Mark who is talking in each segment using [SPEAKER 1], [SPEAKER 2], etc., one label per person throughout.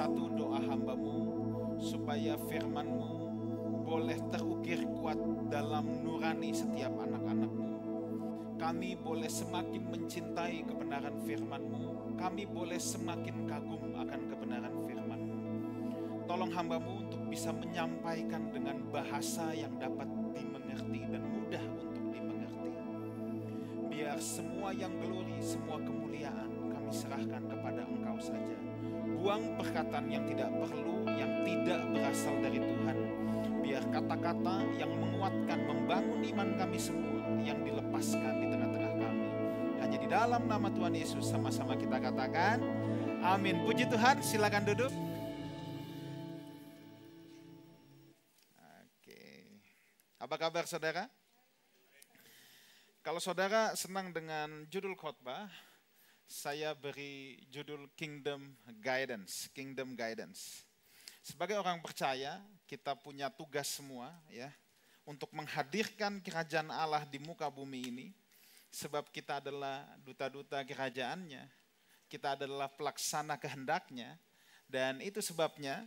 [SPEAKER 1] satu doa hamba-Mu, supaya firman-Mu boleh terukir kuat dalam nurani setiap anak-anak-Mu. Kami boleh semakin mencintai kebenaran firman-Mu, kami boleh semakin kagum akan kebenaran firman-Mu. Tolong hamba-Mu untuk bisa menyampaikan dengan bahasa yang dapat dimengerti dan mudah untuk dimengerti. Biar semua yang glory, semua kemuliaan kami serahkan kepada Engkau saja. Buang perkataan yang tidak perlu, yang tidak berasal dari Tuhan. Biar kata-kata yang menguatkan, membangun iman kami semua, yang dilepaskan di tengah-tengah kami. Hanya di dalam nama Tuhan Yesus sama-sama kita katakan, amin. Puji Tuhan, silakan duduk. Oke. Apa kabar saudara? Kalau saudara senang dengan judul khotbah, saya beri judul Kingdom Guidance. Kingdom Guidance. Sebagai orang percaya, kita punya tugas semua ya untuk menghadirkan kerajaan Allah di muka bumi ini. Sebab kita adalah duta-duta kerajaannya. Kita adalah pelaksana kehendaknya. Dan itu sebabnya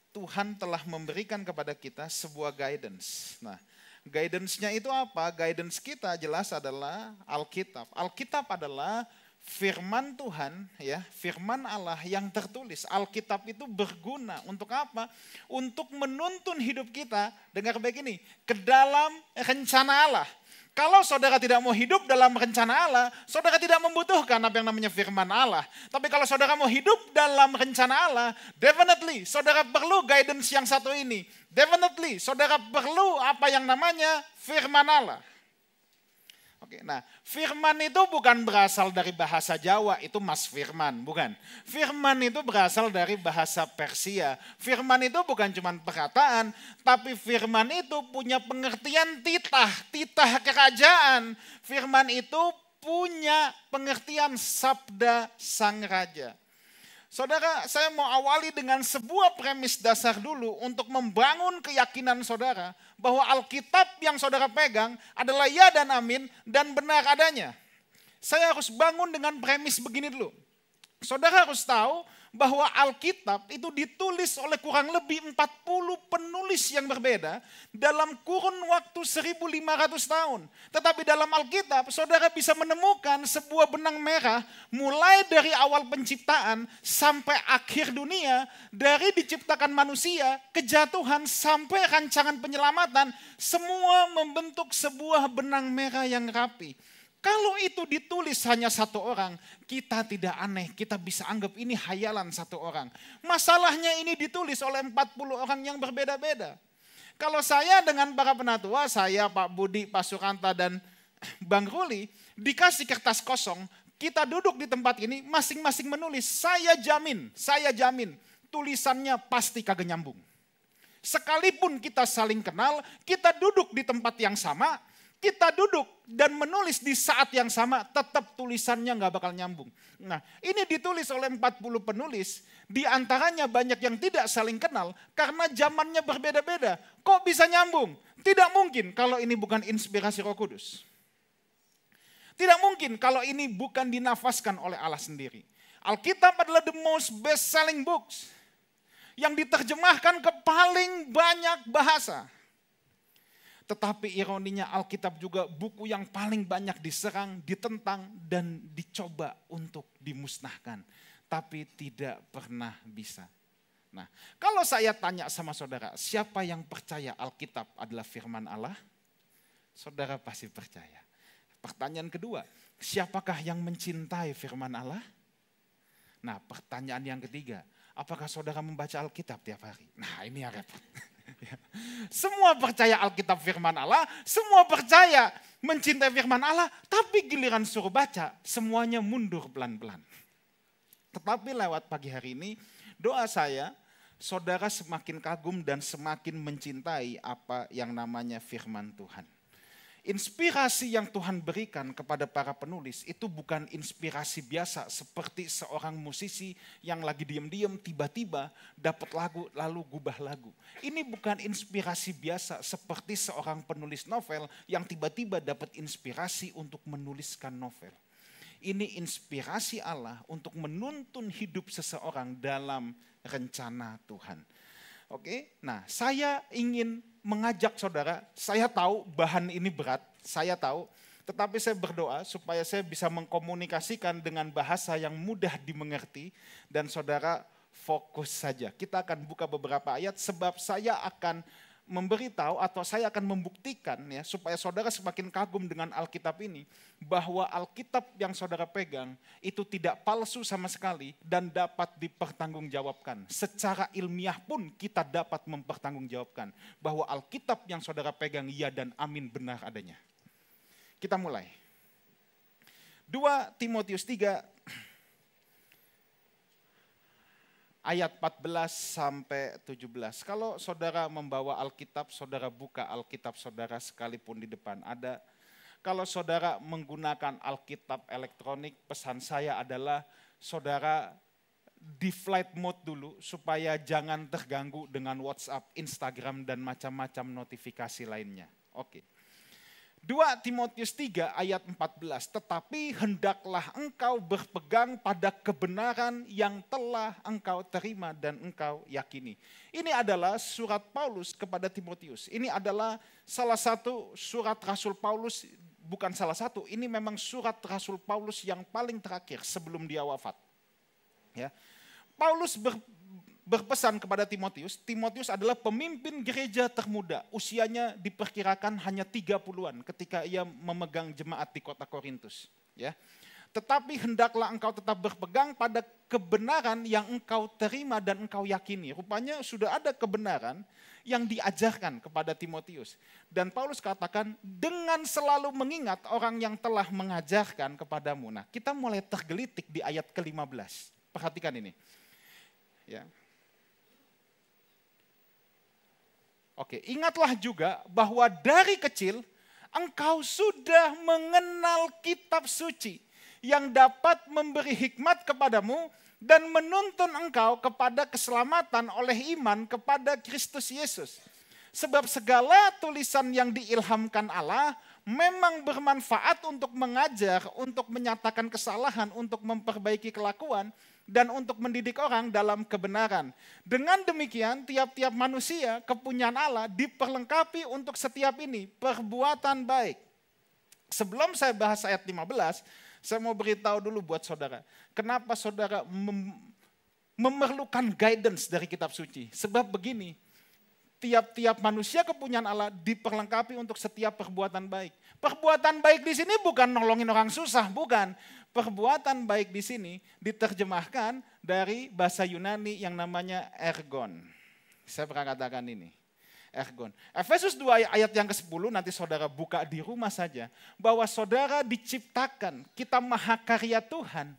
[SPEAKER 1] Tuhan telah memberikan kepada kita sebuah guidance. Nah, guidance-nya itu apa? Guidance kita jelas adalah Alkitab. Alkitab adalah firman Tuhan, ya, firman Allah yang tertulis. Alkitab itu berguna untuk apa? Untuk menuntun hidup kita, dengar baik ini, ke dalam rencana Allah. Kalau saudara tidak mau hidup dalam rencana Allah, saudara tidak membutuhkan apa yang namanya firman Allah. Tapi kalau saudara mau hidup dalam rencana Allah, definitely saudara perlu guidance yang satu ini. Definitely saudara perlu apa yang namanya firman Allah. Oke, nah firman itu bukan berasal dari bahasa Jawa, itu Mas Firman, bukan. Firman itu berasal dari bahasa Persia. Firman itu bukan cuma perkataan, tapi firman itu punya pengertian titah kerajaan. Firman itu punya pengertian sabda sang raja. Saudara, saya mau awali dengan sebuah premis dasar dulu untuk membangun keyakinan saudara bahwa Alkitab yang saudara pegang adalah ya dan amin dan benar adanya. Saya harus bangun dengan premis begini dulu. Saudara harus tahu bahwa Alkitab itu ditulis oleh kurang lebih 40 penulis yang berbeda dalam kurun waktu 1500 tahun. Tetapi dalam Alkitab saudara bisa menemukan sebuah benang merah mulai dari awal penciptaan sampai akhir dunia, dari diciptakan manusia, kejatuhan sampai rancangan penyelamatan, semua membentuk sebuah benang merah yang rapi. Kalau itu ditulis hanya satu orang, kita tidak aneh, kita bisa anggap ini hayalan satu orang. Masalahnya ini ditulis oleh 40 orang yang berbeda-beda. Kalau saya dengan para penatua, saya Pak Budi, Pak Suranta dan Bang Ruli, dikasih kertas kosong, kita duduk di tempat ini masing-masing menulis, saya jamin, tulisannya pasti kagak nyambung. Sekalipun kita saling kenal, kita duduk di tempat yang sama, kita duduk dan menulis di saat yang sama, tetap tulisannya nggak bakal nyambung. Nah, ini ditulis oleh 40 penulis, di antaranya banyak yang tidak saling kenal karena zamannya berbeda-beda. Kok bisa nyambung? Tidak mungkin kalau ini bukan inspirasi Roh Kudus. Tidak mungkin kalau ini bukan dinafaskan oleh Allah sendiri. Alkitab adalah the most best selling books yang diterjemahkan ke paling banyak bahasa. Tetapi ironinya Alkitab juga buku yang paling banyak diserang, ditentang, dan dicoba untuk dimusnahkan. Tapi tidak pernah bisa. Nah, kalau saya tanya sama saudara, siapa yang percaya Alkitab adalah firman Allah? Saudara pasti percaya. Pertanyaan kedua, siapakah yang mencintai firman Allah? Nah, pertanyaan yang ketiga, apakah saudara membaca Alkitab tiap hari? Nah, ini yang repot. Semua percaya Alkitab firman Allah, semua percaya mencintai firman Allah, tapi giliran suruh baca, semuanya mundur pelan-pelan. Tetapi lewat pagi hari ini, doa saya, saudara semakin kagum dan semakin mencintai apa yang namanya firman Tuhan. Inspirasi yang Tuhan berikan kepada para penulis itu bukan inspirasi biasa seperti seorang musisi yang lagi diam-diam tiba-tiba dapat lagu lalu gubah lagu. Ini bukan inspirasi biasa seperti seorang penulis novel yang tiba-tiba dapat inspirasi untuk menuliskan novel. Ini inspirasi Allah untuk menuntun hidup seseorang dalam rencana Tuhan. Oke, nah saya ingin mengajak saudara, saya tahu bahan ini berat, saya tahu, tetapi saya berdoa supaya saya bisa mengkomunikasikan dengan bahasa yang mudah dimengerti dan saudara fokus saja. Kita akan buka beberapa ayat sebab saya akan memberitahu atau saya akan membuktikan ya supaya saudara semakin kagum dengan Alkitab ini bahwa Alkitab yang saudara pegang itu tidak palsu sama sekali dan dapat dipertanggungjawabkan. Secara ilmiah pun kita dapat mempertanggungjawabkan bahwa Alkitab yang saudara pegang ya dan amin benar adanya. Kita mulai. 2 Timotius 3 ayat 14 sampai 17. Kalau saudara membawa Alkitab, saudara buka Alkitab saudara sekalipun di depan ada. Kalau saudara menggunakan Alkitab elektronik, pesan saya adalah saudara di flight mode dulu supaya jangan terganggu dengan WhatsApp, Instagram dan macam-macam notifikasi lainnya. Oke. 2 Timotius 3 ayat 14, tetapi hendaklah engkau berpegang pada kebenaran yang telah engkau terima dan engkau yakini. Ini adalah surat Paulus kepada Timotius. Ini adalah salah satu surat Rasul Paulus, bukan salah satu, ini memang surat Rasul Paulus yang paling terakhir sebelum dia wafat. Ya. Paulus berpesan kepada Timotius. Timotius adalah pemimpin gereja termuda. Usianya diperkirakan hanya 30-an ketika ia memegang jemaat di kota Korintus. Ya. Tetapi hendaklah engkau tetap berpegang pada kebenaran yang engkau terima dan engkau yakini. Rupanya sudah ada kebenaran yang diajarkan kepada Timotius. Dan Paulus katakan dengan selalu mengingat orang yang telah mengajarkan kepadamu. Nah, kita mulai tergelitik di ayat ke-15. Perhatikan ini. Ya. Oke, ingatlah juga bahwa dari kecil engkau sudah mengenal kitab suci yang dapat memberi hikmat kepadamu dan menuntun engkau kepada keselamatan oleh iman kepada Kristus Yesus. Sebab segala tulisan yang diilhamkan Allah memang bermanfaat untuk mengajar, untuk menyatakan kesalahan, untuk memperbaiki kelakuan, dan untuk mendidik orang dalam kebenaran. Dengan demikian, tiap-tiap manusia, kepunyaan Allah, diperlengkapi untuk setiap ini, perbuatan baik. Sebelum saya bahas ayat 15, saya mau beritahu dulu buat saudara. Kenapa saudara memerlukan guidance dari kitab suci? Sebab begini, tiap-tiap manusia kepunyaan Allah diperlengkapi untuk setiap perbuatan baik. Perbuatan baik di sini bukan nolongin orang susah, bukan. Perbuatan baik di sini diterjemahkan dari bahasa Yunani yang namanya ergon. Saya pernah katakan ini. Ergon. Efesus 2 ayat yang ke-10 nanti saudara buka di rumah saja. Bahwa saudara diciptakan, kita mahakarya Tuhan.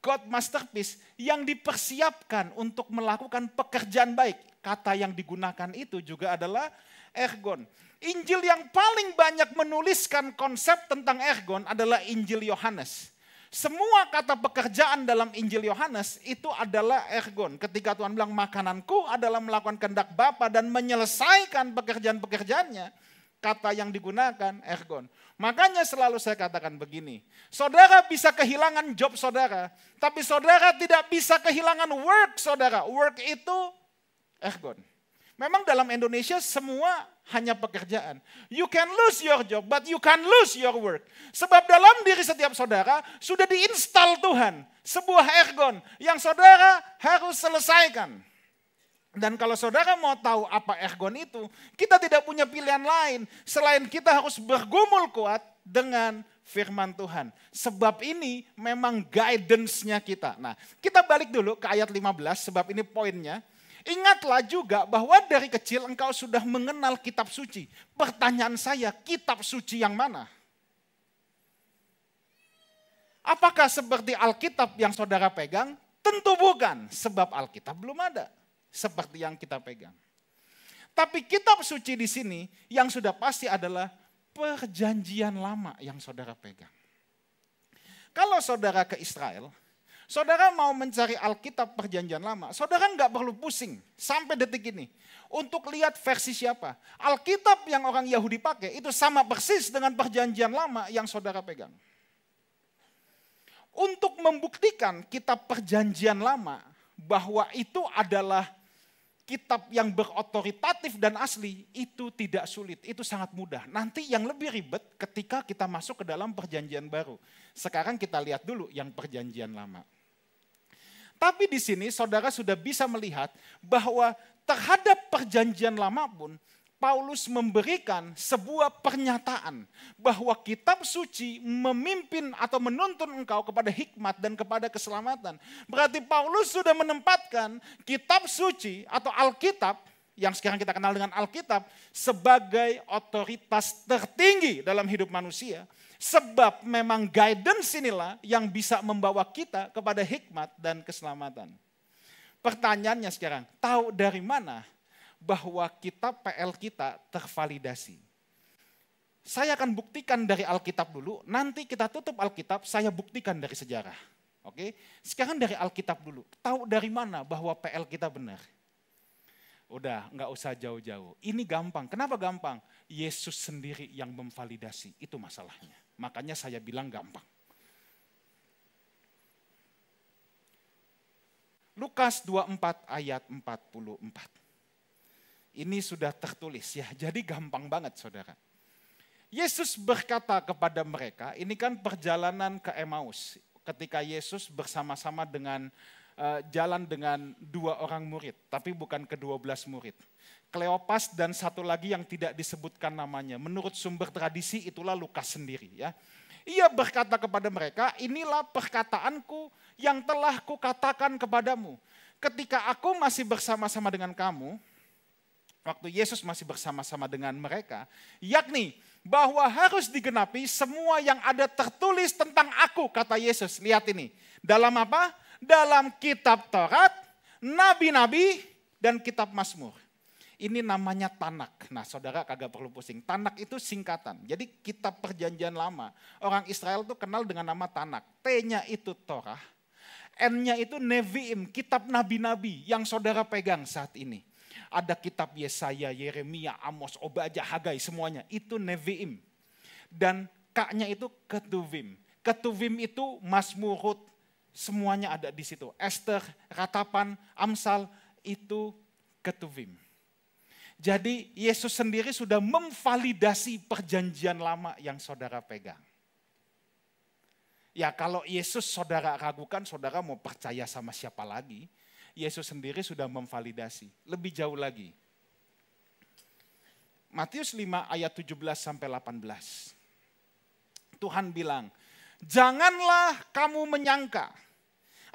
[SPEAKER 1] God masterpiece yang dipersiapkan untuk melakukan pekerjaan baik. Kata yang digunakan itu juga adalah ergon. Injil yang paling banyak menuliskan konsep tentang ergon adalah Injil Yohanes. Semua kata pekerjaan dalam Injil Yohanes itu adalah ergon. Ketika Tuhan bilang makananku adalah melakukan kehendak Bapa dan menyelesaikan pekerjaan-pekerjaannya. Kata yang digunakan ergon. Makanya selalu saya katakan begini. Saudara bisa kehilangan job saudara. Tapi saudara tidak bisa kehilangan work saudara. Work itu ergon. Memang dalam Indonesia semua hanya pekerjaan. You can lose your job, but you can lose your work. Sebab dalam diri setiap saudara sudah diinstal Tuhan sebuah ergon yang saudara harus selesaikan. Dan kalau saudara mau tahu apa ergon itu, kita tidak punya pilihan lain selain kita harus bergumul kuat dengan firman Tuhan. Sebab ini memang guidance-nya kita. Nah, kita balik dulu ke ayat 15 sebab ini poinnya. Ingatlah juga bahwa dari kecil engkau sudah mengenal kitab suci. Pertanyaan saya, kitab suci yang mana? Apakah seperti Alkitab yang saudara pegang? Tentu bukan, sebab Alkitab belum ada seperti yang kita pegang. Tapi kitab suci di sini yang sudah pasti adalah perjanjian lama yang saudara pegang. Kalau saudara ke Israel, saudara mau mencari Alkitab perjanjian lama, saudara nggak perlu pusing sampai detik ini. Untuk lihat versi siapa. Alkitab yang orang Yahudi pakai itu sama persis dengan perjanjian lama yang saudara pegang. Untuk membuktikan kitab perjanjian lama bahwa itu adalah kitab yang berotoritatif dan asli, itu tidak sulit, itu sangat mudah. Nanti yang lebih ribet ketika kita masuk ke dalam perjanjian baru. Sekarang kita lihat dulu yang perjanjian lama. Tapi di sini saudara sudah bisa melihat bahwa terhadap perjanjian lama pun Paulus memberikan sebuah pernyataan bahwa kitab suci memimpin atau menuntun engkau kepada hikmat dan kepada keselamatan. Berarti Paulus sudah menempatkan kitab suci atau Alkitab, yang sekarang kita kenal dengan Alkitab, sebagai otoritas tertinggi dalam hidup manusia. Sebab memang guidance inilah yang bisa membawa kita kepada hikmat dan keselamatan. Pertanyaannya sekarang, tahu dari mana bahwa kitab PL kita tervalidasi? Saya akan buktikan dari Alkitab dulu, nanti kita tutup Alkitab, saya buktikan dari sejarah. Oke, sekarang dari Alkitab dulu. Tahu dari mana bahwa PL kita benar? Udah, nggak usah jauh-jauh. Ini gampang. Kenapa gampang? Yesus sendiri yang memvalidasi, itu masalahnya. Makanya saya bilang gampang. Lukas 24 ayat 44. Ini sudah tertulis ya, jadi gampang banget saudara. Yesus berkata kepada mereka, ini kan perjalanan ke Emmaus. Ketika Yesus bersama-sama dengan jalan dengan 2 orang murid, tapi bukan ke-12 murid. Kleopas dan satu lagi yang tidak disebutkan namanya. Menurut sumber tradisi itulah Lukas sendiri ya. Ia berkata kepada mereka, inilah perkataanku yang telah kukatakan kepadamu. Ketika aku masih bersama-sama dengan kamu, waktu Yesus masih bersama-sama dengan mereka, yakni bahwa harus digenapi semua yang ada tertulis tentang aku, kata Yesus. Lihat ini, dalam apa? Dalam kitab Taurat, nabi-nabi, dan kitab Mazmur. Ini namanya Tanak. Nah saudara kagak perlu pusing, Tanak itu singkatan. Jadi kitab perjanjian lama, orang Israel tuh kenal dengan nama Tanak. T-nya itu Torah, N-nya itu Nevi'im, kitab nabi-nabi yang saudara pegang saat ini. Ada kitab Yesaya, Yeremia, Amos, Obadjah, Hagai, semuanya. Itu Nevi'im. Dan K-nya itu Ketuvim. Ketuvim itu Mazmur, semuanya ada di situ. Ester, Ratapan, Amsal, itu Ketuvim. Jadi Yesus sendiri sudah memvalidasi perjanjian lama yang saudara pegang. Ya kalau Yesus saudara ragukan, saudara mau percaya sama siapa lagi? Yesus sendiri sudah memvalidasi. Lebih jauh lagi. Matius 5 ayat 17 sampai 18. Tuhan bilang, janganlah kamu menyangka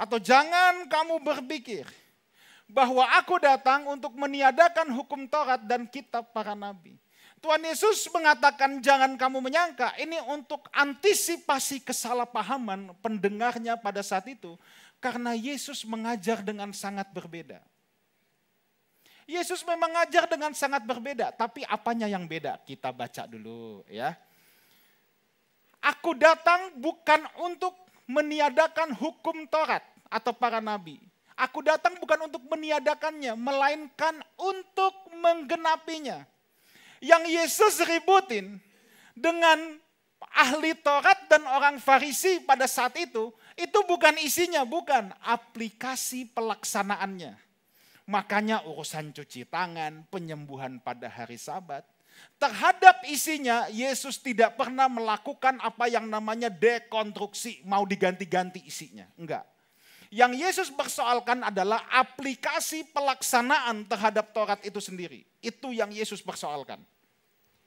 [SPEAKER 1] atau jangan kamu berpikir bahwa aku datang untuk meniadakan hukum Taurat dan kitab para nabi. Tuhan Yesus mengatakan jangan kamu menyangka, ini untuk antisipasi kesalahpahaman pendengarnya pada saat itu. Karena Yesus mengajar dengan sangat berbeda. Yesus memang mengajar dengan sangat berbeda, tapi apanya yang beda? Kita baca dulu ya. Aku datang bukan untuk meniadakan hukum Taurat atau para nabi. Aku datang bukan untuk meniadakannya, melainkan untuk menggenapinya. Yang Yesus ributin dengan ahli Taurat dan orang Farisi pada saat itu bukan isinya, bukan aplikasi pelaksanaannya. Makanya urusan cuci tangan, penyembuhan pada hari Sabat. Terhadap isinya, Yesus tidak pernah melakukan apa yang namanya dekonstruksi, mau diganti-ganti isinya. Enggak. Yang Yesus persoalkan adalah aplikasi pelaksanaan terhadap Taurat itu sendiri. Itu yang Yesus persoalkan.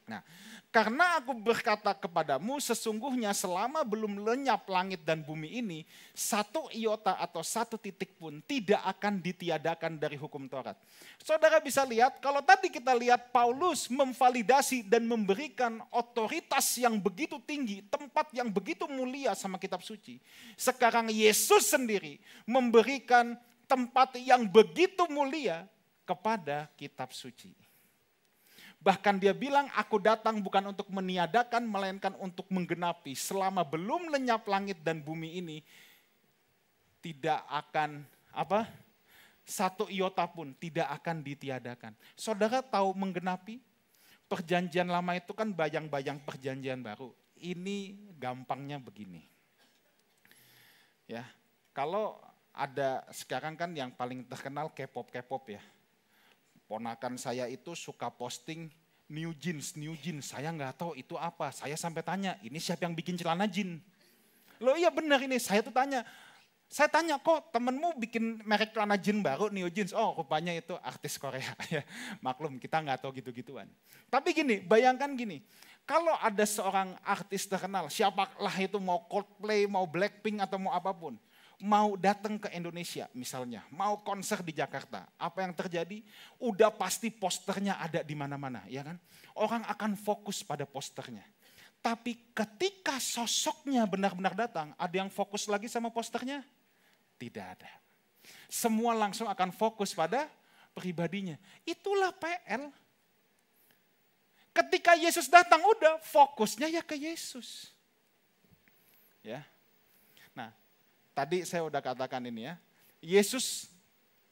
[SPEAKER 1] Nah, karena aku berkata kepadamu, sesungguhnya selama belum lenyap langit dan bumi ini, satu iota atau satu titik pun tidak akan ditiadakan dari hukum Taurat. Saudara bisa lihat, kalau tadi kita lihat Paulus memvalidasi dan memberikan otoritas yang begitu tinggi, tempat yang begitu mulia sama kitab suci. Sekarang Yesus sendiri memberikan tempat yang begitu mulia kepada kitab suci. Bahkan dia bilang, aku datang bukan untuk meniadakan, melainkan untuk menggenapi. Selama belum lenyap langit dan bumi ini, tidak akan, satu iota pun tidak akan ditiadakan. Saudara tahu menggenapi? Perjanjian lama itu kan bayang-bayang perjanjian baru. Ini gampangnya begini. Ya, kalau ada sekarang kan yang paling terkenal K-pop ya. Ponakan saya itu suka posting new jeans. Saya nggak tahu itu apa. Saya sampai tanya, ini siapa yang bikin celana jin? Loh iya benar ini, saya tanya kok temenmu bikin merek celana jin baru, new jeans. Oh rupanya itu artis Korea. Ya, maklum kita nggak tahu gitu-gituan. Tapi gini, bayangkan gini. Kalau ada seorang artis terkenal, siapalah itu mau Coldplay, mau Blackpink atau mau apapun. Mau datang ke Indonesia misalnya, mau konser di Jakarta, apa yang terjadi? Udah pasti posternya ada di mana-mana, ya kan? Orang akan fokus pada posternya. Tapi ketika sosoknya benar-benar datang, ada yang fokus lagi sama posternya? Tidak ada. Semua langsung akan fokus pada pribadinya. Itulah PL. Ketika Yesus datang, udah fokusnya ya ke Yesus. Ya. Nah, tadi saya udah katakan ini ya, Yesus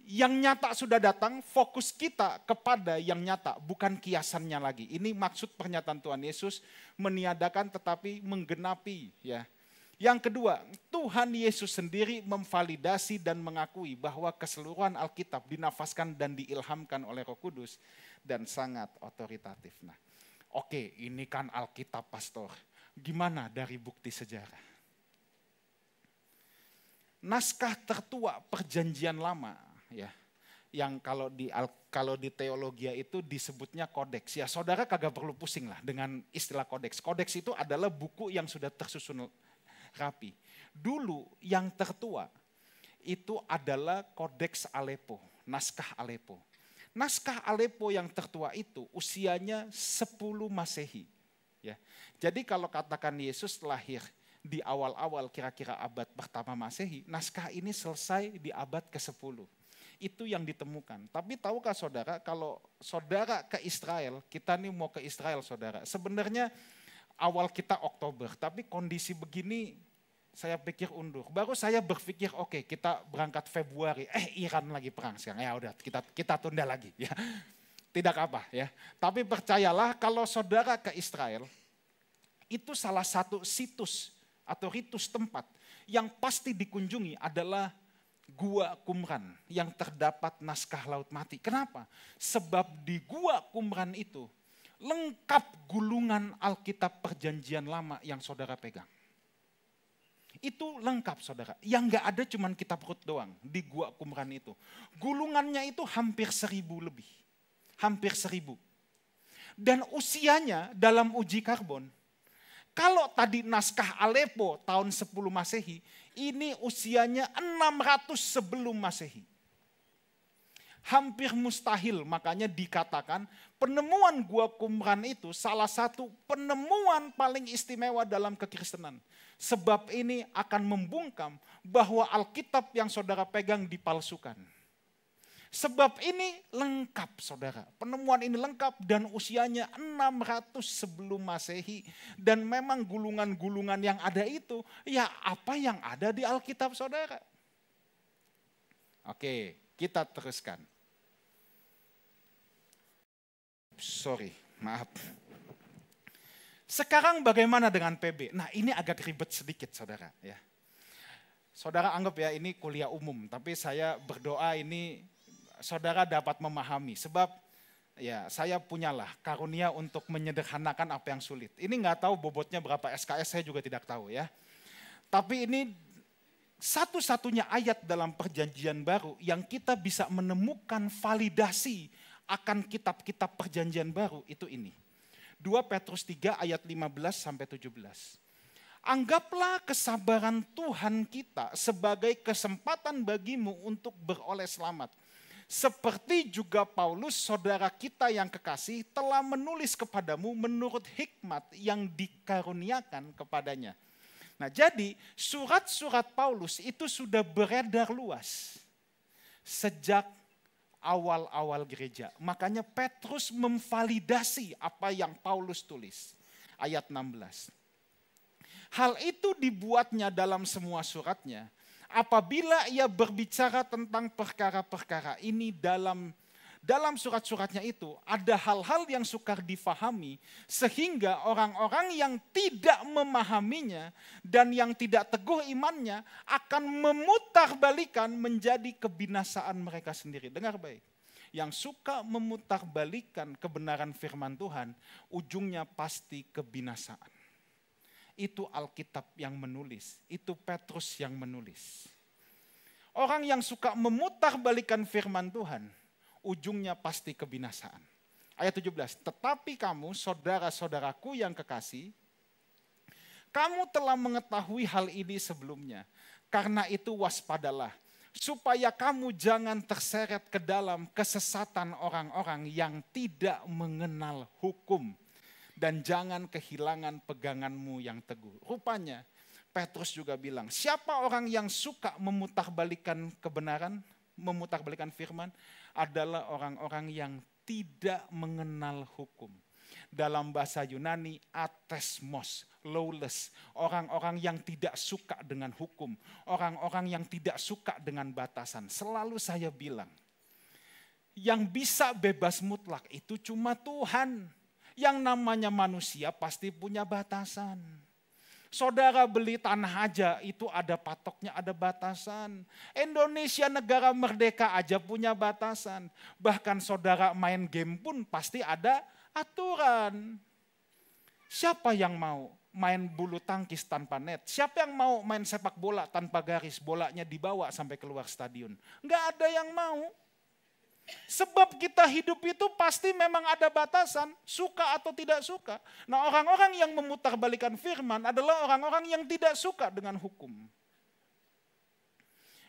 [SPEAKER 1] yang nyata sudah datang, fokus kita kepada yang nyata, bukan kiasannya lagi. Ini maksud pernyataan Tuhan Yesus, meniadakan tetapi menggenapi. Ya. Yang kedua, Tuhan Yesus sendiri memvalidasi dan mengakui bahwa keseluruhan Alkitab dinafaskan dan diilhamkan oleh Roh Kudus dan sangat otoritatif. Nah, oke, ini kan Alkitab pastor. Gimana dari bukti sejarah? Naskah tertua Perjanjian Lama, ya, yang kalau di teologi itu disebutnya kodeks. Ya, saudara kagak perlu pusing lah dengan istilah kodeks. Kodeks itu adalah buku yang sudah tersusun rapi. Dulu yang tertua itu adalah Kodeks Aleppo, naskah Aleppo. Naskah Aleppo yang tertua itu usianya 10 Masehi. Ya. Jadi kalau katakan Yesus lahir di awal-awal kira-kira abad pertama Masehi, naskah ini selesai di abad ke-10. Itu yang ditemukan. Tapi tahukah saudara, kalau saudara ke Israel, kita nih mau ke Israel saudara, sebenarnya awal kita Oktober, tapi kondisi begini saya pikir undur. Baru saya berpikir oke, kita berangkat Februari, Iran lagi perang sekarang, ya udah kita tunda lagi. Ya. Tidak apa ya. Tapi percayalah kalau saudara ke Israel, itu salah satu situs atau ritus tempat yang pasti dikunjungi adalah Gua Qumran yang terdapat naskah Laut Mati. Kenapa? Sebab di Gua Qumran itu lengkap gulungan Alkitab Perjanjian Lama yang saudara pegang. Itu lengkap saudara. Yang gak ada cuman kitab Rut doang di Gua Qumran itu. Gulungannya itu hampir 1000 lebih. Hampir 1000. Dan usianya dalam uji karbon, kalau tadi naskah Aleppo tahun 10 Masehi, ini usianya 600 sebelum Masehi. Hampir mustahil, makanya dikatakan penemuan Gua Qumran itu salah satu penemuan paling istimewa dalam kekristenan. Sebab ini akan membungkam bahwa Alkitab yang saudara pegang dipalsukan. Sebab ini lengkap saudara, penemuan ini lengkap dan usianya 600 sebelum Masehi. Dan memang gulungan-gulungan yang ada itu, ya apa yang ada di Alkitab saudara. Oke, kita teruskan. Maaf. Sekarang bagaimana dengan PB? Nah ini agak ribet sedikit saudara. Ya. Saudara anggap ya ini kuliah umum, tapi saya berdoa ini saudara dapat memahami. Sebab ya saya punyalah karunia untuk menyederhanakan apa yang sulit. Ini nggak tahu bobotnya berapa SKS, saya juga tidak tahu ya. Tapi ini satu-satunya ayat dalam Perjanjian Baru yang kita bisa menemukan validasi akan kitab-kitab Perjanjian Baru itu ini. 2 Petrus 3 ayat 15 sampai 17. Anggaplah kesabaran Tuhan kita sebagai kesempatan bagimu untuk beroleh selamat. Seperti juga Paulus, saudara kita yang kekasih, telah menulis kepadamu menurut hikmat yang dikaruniakan kepadanya. Nah jadi surat-surat Paulus itu sudah beredar luas sejak awal-awal gereja. Makanya Petrus memvalidasi apa yang Paulus tulis. Ayat 16. Hal itu dibuatnya dalam semua suratnya, apabila ia berbicara tentang perkara-perkara ini dalam surat-suratnya itu ada hal-hal yang sukar difahami sehingga orang-orang yang tidak memahaminya dan yang tidak teguh imannya akan memutarbalikan menjadi kebinasaan mereka sendiri. Dengar baik. Yang suka memutarbalikan kebenaran firman Tuhan, ujungnya pasti kebinasaan. Itu Alkitab yang menulis, itu Petrus yang menulis. Orang yang suka memutarbalikan firman Tuhan, ujungnya pasti kebinasaan. Ayat 17, tetapi kamu saudara-saudaraku yang kekasih, kamu telah mengetahui hal ini sebelumnya. Karena itu waspadalah, supaya kamu jangan terseret ke dalam kesesatan orang-orang yang tidak mengenal hukum. Dan jangan kehilangan peganganmu yang teguh. Rupanya Petrus juga bilang, siapa orang yang suka memutarbalikan kebenaran, memutarbalikan firman, adalah orang-orang yang tidak mengenal hukum. Dalam bahasa Yunani, athesmos, lawless, orang-orang yang tidak suka dengan hukum, orang-orang yang tidak suka dengan batasan. Selalu saya bilang, yang bisa bebas mutlak itu cuma Tuhan. Yang namanya manusia pasti punya batasan. Saudara beli tanah aja itu ada patoknya, ada batasan. Indonesia negara merdeka aja punya batasan. Bahkan saudara main game pun pasti ada aturan. Siapa yang mau main bulu tangkis tanpa net? Siapa yang mau main sepak bola tanpa garis, bolanya dibawa sampai keluar stadion? Enggak ada yang mau. Sebab kita hidup itu pasti memang ada batasan, suka atau tidak suka. Nah, orang-orang yang memutarbalikan firman adalah orang-orang yang tidak suka dengan hukum.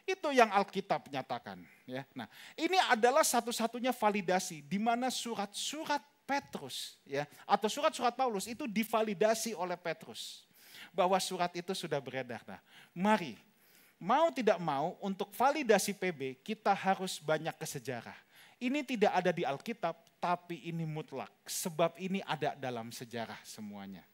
[SPEAKER 1] Itu yang Alkitab nyatakan. Ya. Nah, ini adalah satu-satunya validasi di mana surat-surat Petrus ya, atau surat-surat Paulus itu divalidasi oleh Petrus. Bahwa surat itu sudah beredar. Nah, mari, mau tidak mau untuk validasi PB kita harus banyak ke sejarah. Ini tidak ada di Alkitab, tapi ini mutlak. Sebab ini ada dalam sejarah semuanya.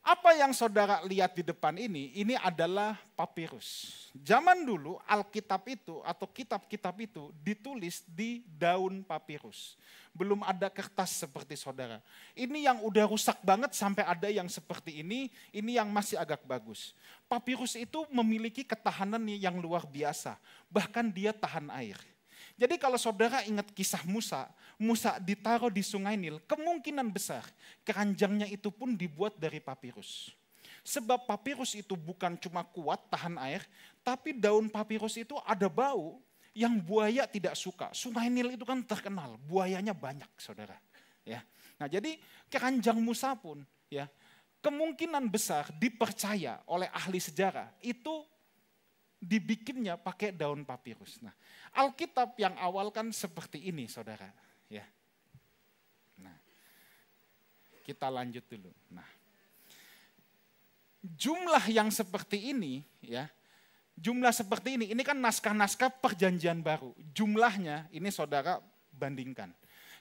[SPEAKER 1] Apa yang saudara lihat di depan ini adalah papirus. Zaman dulu Alkitab itu atau kitab-kitab itu ditulis di daun papirus. Belum ada kertas seperti saudara. Ini yang udah rusak banget sampai ada yang seperti ini yang masih agak bagus. Papirus itu memiliki ketahanan yang luar biasa. Bahkan dia tahan air. Jadi kalau saudara ingat kisah Musa ditaruh di sungai Nil, kemungkinan besar keranjangnya itu pun dibuat dari papirus. Sebab papirus itu bukan cuma kuat tahan air, tapi daun papirus itu ada bau yang buaya tidak suka. Sungai Nil itu kan terkenal, buayanya banyak saudara. Ya. Nah jadi keranjang Musa pun ya kemungkinan besar dipercaya oleh ahli sejarah itu dibikinnya pakai daun papirus. Nah, Alkitab yang awal kan seperti ini, saudara. Ya. Nah, kita lanjut dulu. Nah, jumlah yang seperti ini, ya, jumlah seperti ini kan naskah-naskah perjanjian baru. Jumlahnya ini saudara bandingkan.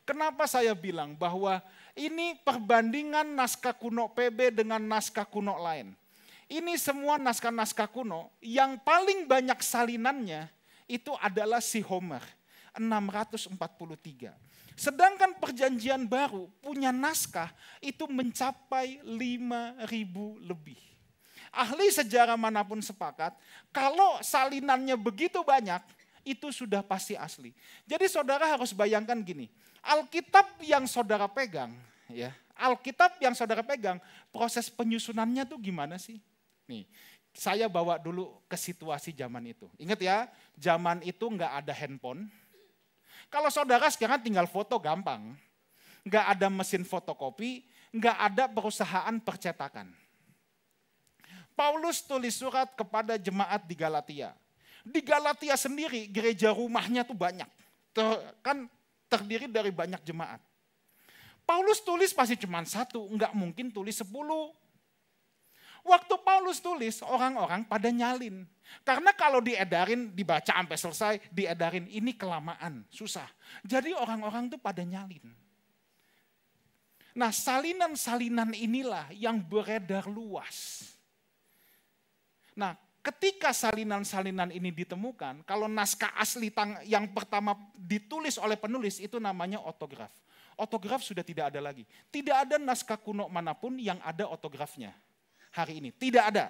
[SPEAKER 1] Kenapa saya bilang bahwa ini perbandingan naskah kuno PB dengan naskah kuno lain? Ini semua naskah-naskah kuno yang paling banyak salinannya itu adalah si Homer, 643. Sedangkan perjanjian baru punya naskah itu mencapai 5.000 lebih. Ahli sejarah manapun sepakat, kalau salinannya begitu banyak, itu sudah pasti asli. Jadi saudara harus bayangkan gini, Alkitab yang saudara pegang, ya, Alkitab yang saudara pegang, proses penyusunannya tuh gimana sih? Nih, saya bawa dulu ke situasi zaman itu. Ingat ya, zaman itu nggak ada handphone. Kalau saudara sekarang tinggal foto gampang. Nggak ada mesin fotokopi, nggak ada perusahaan percetakan. Paulus tulis surat kepada jemaat di Galatia. Di Galatia sendiri gereja rumahnya tuh banyak. Kan terdiri dari banyak jemaat. Paulus tulis pasti cuma satu, nggak mungkin tulis 10. Waktu Paulus tulis, orang-orang pada nyalin. Karena kalau diedarin, dibaca sampai selesai, diedarin, ini kelamaan, susah. Jadi orang-orang tuh pada nyalin. Nah, salinan-salinan inilah yang beredar luas. Nah,
[SPEAKER 2] ketika salinan-salinan ini ditemukan, kalau naskah asli yang pertama ditulis oleh penulis itu namanya otograf. Otograf sudah tidak ada lagi. Tidak ada naskah kuno manapun yang ada otografnya hari ini. Tidak ada.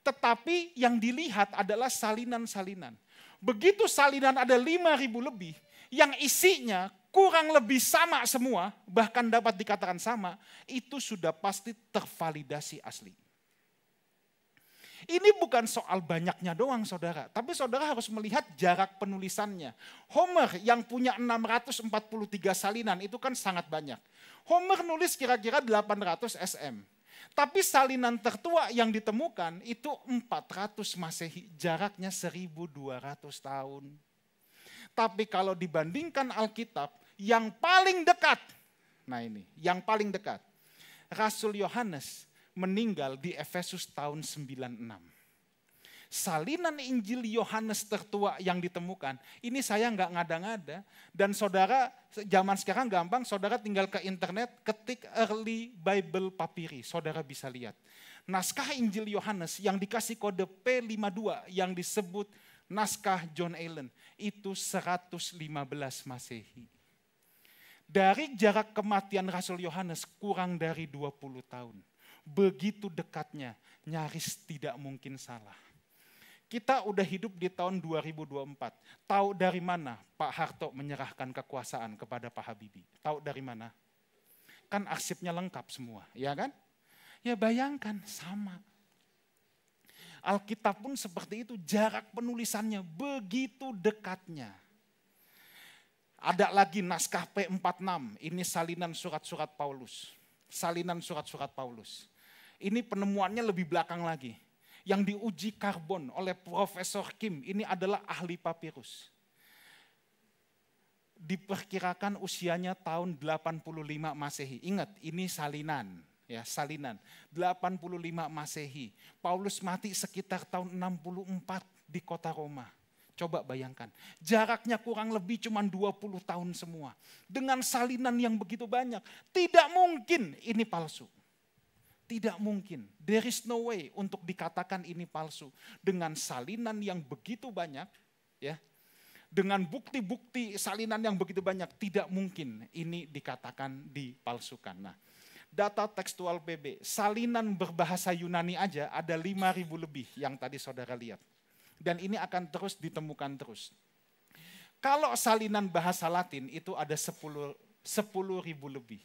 [SPEAKER 2] Tetapi yang dilihat adalah salinan-salinan. Begitu salinan ada 5.000 lebih, yang isinya kurang lebih sama semua, bahkan dapat dikatakan sama, itu sudah pasti tervalidasi asli. Ini bukan soal banyaknya doang saudara, tapi saudara harus melihat jarak penulisannya. Homer yang punya 643 salinan itu kan sangat banyak. Homer nulis kira-kira 800 SM. Tapi salinan tertua yang ditemukan itu 400 Masehi, jaraknya 1200 tahun. Tapi kalau dibandingkan Alkitab, yang paling dekat, nah ini, yang paling dekat, Rasul Yohanes meninggal di Efesus tahun 96. Salinan Injil Yohanes tertua yang ditemukan, ini saya nggak ngada-ngada. Dan saudara, zaman sekarang gampang, saudara tinggal ke internet, ketik Early Bible Papyri, saudara bisa lihat. Naskah Injil Yohanes yang dikasih kode P52 yang disebut naskah John Allen, itu 115 Masehi. Dari jarak kematian Rasul Yohanes kurang dari 20 tahun. Begitu dekatnya, nyaris tidak mungkin salah. Kita udah hidup di tahun 2024. Tahu dari mana Pak Harto menyerahkan kekuasaan kepada Pak Habibie? Tahu dari mana? Kan arsipnya lengkap semua, ya kan? Ya bayangkan, sama. Alkitab pun seperti itu, jarak penulisannya begitu dekatnya. Ada lagi naskah P46, ini salinan surat-surat Paulus. Salinan surat-surat Paulus. Ini penemuannya lebih belakang lagi. Yang diuji karbon oleh Profesor Kim, ini adalah ahli papirus. Diperkirakan usianya tahun 85 Masehi. Ingat, ini salinan. Ya, salinan. 85 Masehi. Paulus mati sekitar tahun 64 di kota Roma. Coba bayangkan, jaraknya kurang lebih cuma 20 tahun semua. Dengan salinan yang begitu banyak, tidak mungkin ini palsu. Tidak mungkin, there is no way untuk dikatakan ini palsu. Dengan salinan yang begitu banyak, ya, dengan bukti-bukti salinan yang begitu banyak, tidak mungkin ini dikatakan dipalsukan. Nah, data tekstual PB, salinan berbahasa Yunani aja ada 5.000 lebih yang tadi saudara lihat. Dan ini akan terus ditemukan terus. Kalau salinan bahasa Latin itu ada 10.000 lebih.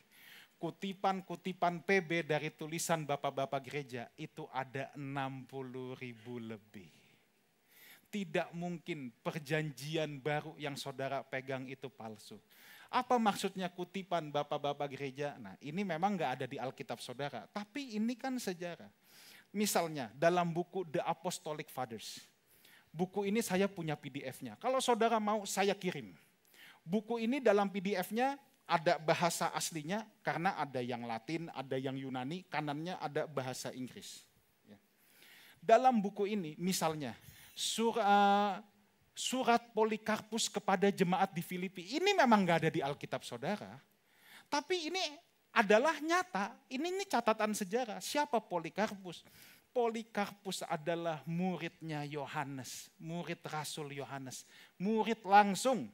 [SPEAKER 2] Kutipan-kutipan PB dari tulisan bapak-bapak gereja itu ada 60.000 lebih. Tidak mungkin perjanjian baru yang saudara pegang itu palsu. Apa maksudnya kutipan bapak-bapak gereja? Nah, ini memang nggak ada di Alkitab saudara, tapi ini kan sejarah. Misalnya dalam buku The Apostolic Fathers. Buku ini saya punya PDF-nya. Kalau saudara mau saya kirim. Buku ini dalam PDF-nya ada bahasa aslinya karena ada yang Latin, ada yang Yunani, kanannya ada bahasa Inggris. Dalam buku ini misalnya surat Polikarpus kepada jemaat di Filipi, ini memang nggak ada di Alkitab saudara, tapi ini adalah nyata, ini catatan sejarah. Siapa Polikarpus? Polikarpus adalah muridnya Yohanes, murid Rasul Yohanes, murid langsung.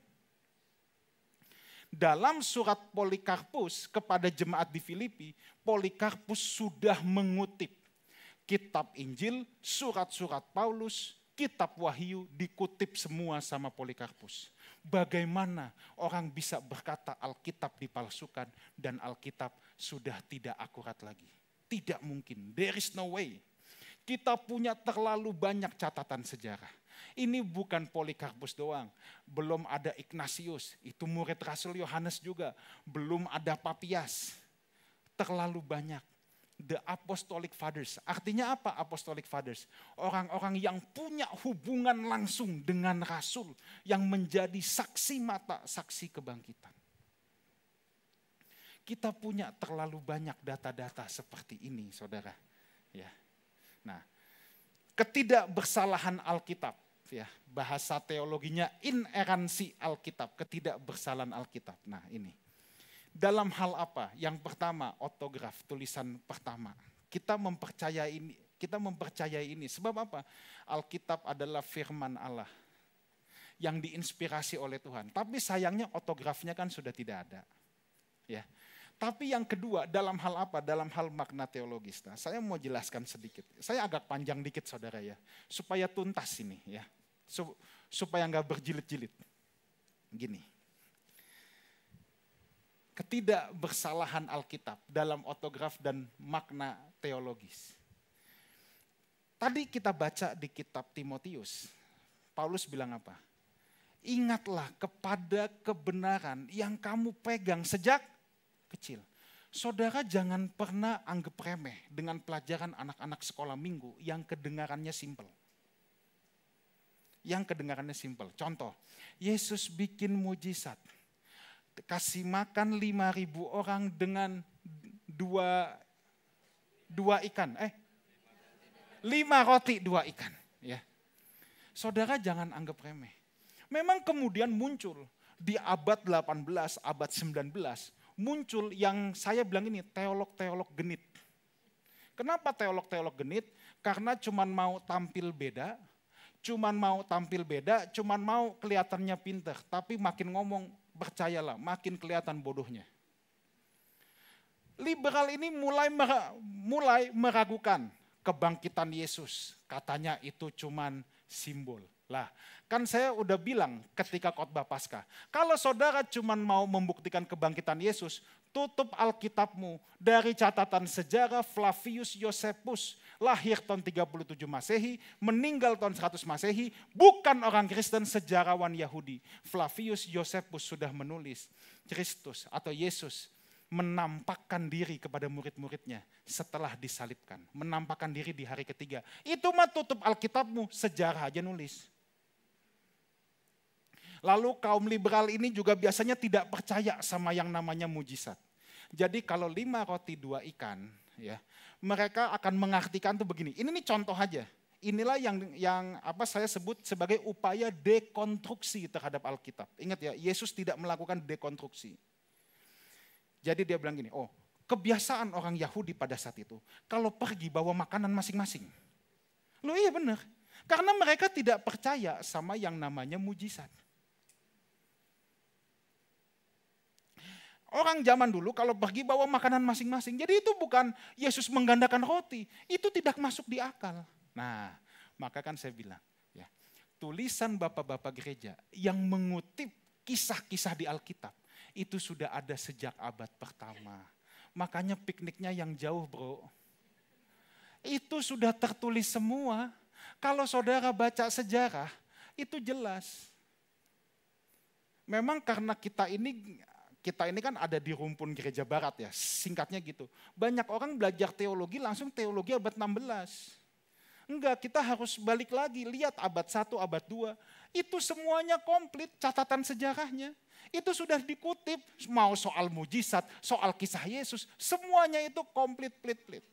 [SPEAKER 2] Dalam surat Polikarpus kepada jemaat di Filipi, Polikarpus sudah mengutip kitab Injil, surat-surat Paulus, kitab Wahyu dikutip semua sama Polikarpus. Bagaimana orang bisa berkata Alkitab dipalsukan dan Alkitab sudah tidak akurat lagi? Tidak mungkin, there is no way. Kita punya terlalu banyak catatan sejarah. Ini bukan Polikarpus doang, belum ada Ignatius, itu murid Rasul Yohanes juga, belum ada Papias, terlalu banyak. The Apostolic Fathers, artinya apa Apostolic Fathers? Orang-orang yang punya hubungan langsung dengan Rasul, yang menjadi saksi mata, saksi kebangkitan. Kita punya terlalu banyak data-data seperti ini, saudara. Ya. Nah, ketidakbersalahan Alkitab, ya, bahasa teologinya ineransi Alkitab, ketidakbersalahan Alkitab. Nah, ini. Dalam hal apa? Yang pertama, otograf, tulisan pertama. Kita mempercayai ini, Kita mempercayai ini. Sebab apa? Alkitab adalah firman Allah yang diinspirasi oleh Tuhan. Tapi sayangnya otografnya kan sudah tidak ada. Ya. Tapi yang kedua, dalam hal apa? Dalam hal makna teologis. Nah, saya mau jelaskan sedikit. Saya agak panjang dikit saudara ya. Supaya tuntas ini ya. Supaya nggak berjilid-jilid. Gini. Ketidakbersalahan Alkitab dalam otograf dan makna teologis. Tadi kita baca di kitab Timotius. Paulus bilang apa? Ingatlah kepada kebenaran yang kamu pegang sejak kecil. Saudara jangan pernah anggap remeh dengan pelajaran anak-anak sekolah minggu yang kedengarannya simpel. Contoh, Yesus bikin mujizat. Kasih makan 5.000 orang dengan dua ikan. 5 roti 2 ikan. Ya. Saudara jangan anggap remeh. Memang kemudian muncul di abad 18, abad 19, muncul yang saya bilang ini teolog-teolog genit. Kenapa teolog-teolog genit? Karena cuman mau tampil beda, cuman mau kelihatannya pinter, tapi makin ngomong, percayalah, makin kelihatan bodohnya. Liberal ini mulai meragukan kebangkitan Yesus. Katanya itu cuman simbol. Lah, kan saya udah bilang ketika khotbah Paskah, kalau saudara cuman mau membuktikan kebangkitan Yesus, tutup Alkitabmu dari catatan sejarah Flavius Josephus, lahir tahun 37 Masehi, meninggal tahun 100 Masehi, bukan orang Kristen, sejarawan Yahudi. Flavius Josephus sudah menulis Kristus atau Yesus menampakkan diri kepada murid-muridnya setelah disalibkan. Menampakkan diri di hari ketiga. Itu mah tutup Alkitabmu, sejarah aja nulis. Lalu kaum liberal ini juga biasanya tidak percaya sama yang namanya mujizat. Jadi kalau 5 roti 2 ikan, ya, mereka akan mengartikan tuh begini. Ini nih contoh aja. Inilah yang saya sebut sebagai upaya dekonstruksi terhadap Alkitab. Ingat ya, Yesus tidak melakukan dekonstruksi. Jadi dia bilang gini, kebiasaan orang Yahudi pada saat itu, kalau pergi bawa makanan masing-masing. Loh iya benar, karena mereka tidak percaya sama yang namanya mujizat. Orang zaman dulu kalau pergi bawa makanan masing-masing. Jadi itu bukan Yesus menggandakan roti. Itu tidak masuk di akal. Nah, maka kan saya bilang, ya, tulisan bapak-bapak gereja yang mengutip kisah-kisah di Alkitab, itu sudah ada sejak abad pertama. Makanya pikniknya yang jauh bro. Itu sudah tertulis semua. Kalau saudara baca sejarah, itu jelas. Memang karena kita ini kan ada di rumpun gereja barat ya, singkatnya gitu. Banyak orang belajar teologi langsung teologi abad 16. Enggak, kita harus balik lagi, lihat abad 1, abad 2. Itu semuanya komplit catatan sejarahnya. Itu sudah dikutip, mau soal mujizat, soal kisah Yesus, semuanya itu komplit, plit.